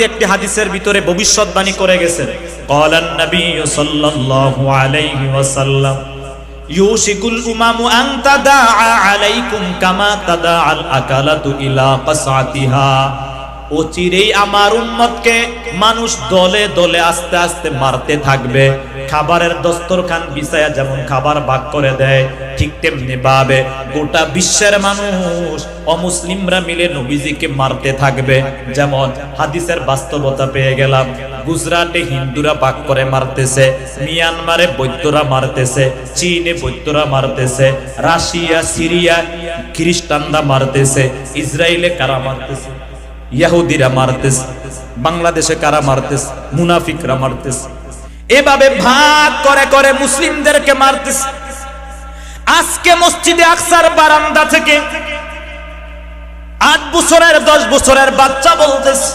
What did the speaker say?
একটি হাদিসের ভিতরে ভবিষ্যৎবাণী করে গেছেন। ক্বালান নবী সাল্লাল্লাহু আলাইহি ওয়াসাল্লাম ইউশিকুল উমামু আন তাদাআ আলাইকুম কামা তাদাআল আকালাতু ইলা কাসআতিহা। অচিরেই আমার উম্মতকে মানুষ দলে দলে আস্তে আস্তে মারতে থাকবে। খাবারের দস্তরখান বিছায়া যেমন খাবার ভাগ করে দেয়, ঠিক তেমনি ভাবে গোটা বিশ্বের মানুষ অমুসলিমরা মিলে নবীজিকে মারতে থাকবে। যেমন হাদিসের বাস্তবতা পেয়ে গেলাম, গুজরাটে হিন্দুরা ভাগ করে মারতেছে, মিয়ানমারে বৌদ্ধরা মারতেছে, চীনে বৌদ্ধরা মারতেছে, রাশিয়া সিরিয়া খ্রিস্টানরা মারতেছে, ইসরায়েলে কারা মারতেছে, ইহুদিরা মারতেছে, বাংলাদেশে কারা মারতেছে, মুনাফিকরা মারতেছে। এভাবে ভাগ করে করে মুসলিমদেরকে মারতেছে। আজকে মসজিদে আকসার বারান্দা থেকে 8 বছরের 10 বছরের বাচ্চা বলতেছে,